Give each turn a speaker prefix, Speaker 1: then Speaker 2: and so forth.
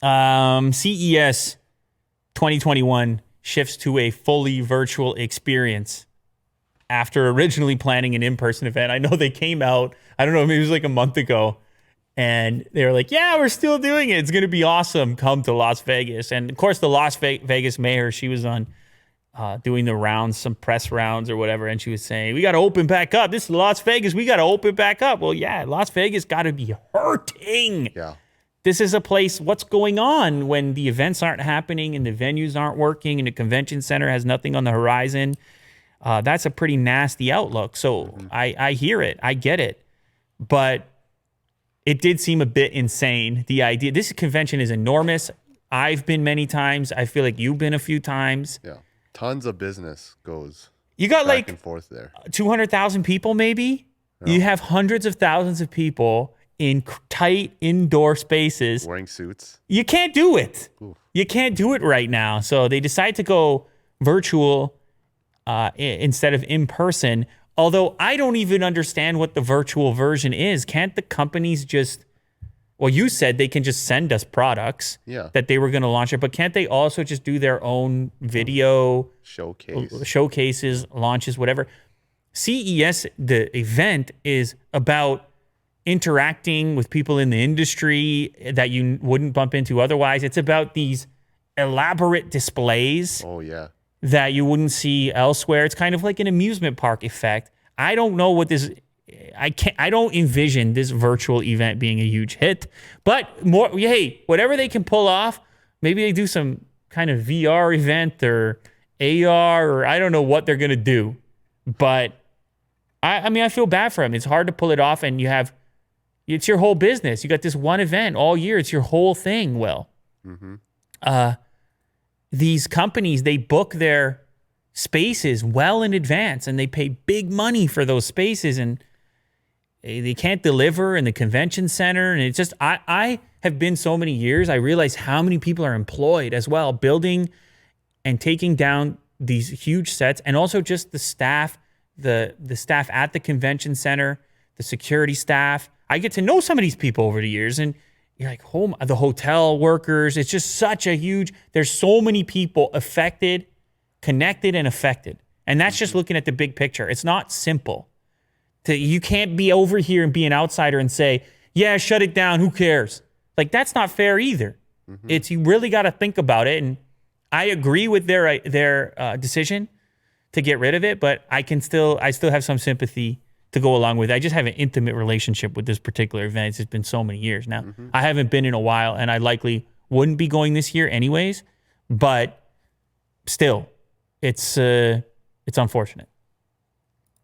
Speaker 1: CES 2021 shifts to a fully virtual experience after originally planning an in-person event. I know they came out, I don't know, maybe it was like a month ago, and they were like, yeah, we're still doing it. It's going to be awesome. Come to Las Vegas. And of course, the Las Vegas mayor, she was on doing the rounds, some press rounds or whatever, and she was saying, we got to open back up. This is Las Vegas. We got to open back up. Well, yeah, Las Vegas got to be hurting.
Speaker 2: Yeah.
Speaker 1: This is a place, what's going on when the events aren't happening and the venues aren't working and the convention center has nothing on the horizon? That's a pretty nasty outlook. So I hear it. I get it. But it did seem a bit insane. The idea, this convention is enormous. I've been many times. I feel like you've been a few times.
Speaker 2: Yeah. Tons of business goes
Speaker 1: You got
Speaker 2: back
Speaker 1: like
Speaker 2: and forth there.
Speaker 1: 200,000 people maybe.
Speaker 2: Yeah.
Speaker 1: You have hundreds of thousands of people in tight indoor spaces.
Speaker 2: Wearing suits.
Speaker 1: You can't do it.
Speaker 2: Ooh.
Speaker 1: You can't do it right now. So they decide to go virtual instead of in person. Although I don't even understand what the virtual version is. Can't the companies just, well, you said they can just send us products that they were going to launch it, but can't they also just do their own video showcases, launches, whatever? CES, the event, is about interacting with people in the industry that you wouldn't bump into otherwise. It's about these elaborate displays.
Speaker 2: Oh, yeah.
Speaker 1: That you wouldn't see elsewhere. It's kind of like an amusement park effect. I don't know what this, I don't envision this virtual event being a huge hit, but hey, whatever they can pull off, maybe they do some kind of VR event or AR, or I don't know what they're going to do, but I mean, I feel bad for them. It's hard to pull it off, and it's your whole business. You got this one event all year. It's your whole thing. Well, these companies, they book their spaces well in advance, and they pay big money for those spaces, and they can't deliver in the convention center. And it's just, I have been so many years, I realize how many people are employed as well, building and taking down these huge sets, and also just the staff, the staff at the convention center, the security staff. I get to know some of these people over the years, and you're like, the hotel workers. It's just such a huge, there's so many people affected, connected and affected. And that's just looking at the big picture. It's not simple. You can't be over here and be an outsider and say, yeah, shut it down. Who cares? Like, that's not fair either. You really got to think about it. And I agree with their decision to get rid of it, but I still have some sympathy to go along with it. I just have an intimate relationship with this particular event. It's been so many years now. I haven't been in a while, and I likely wouldn't be going this year anyways, but still, it's unfortunate.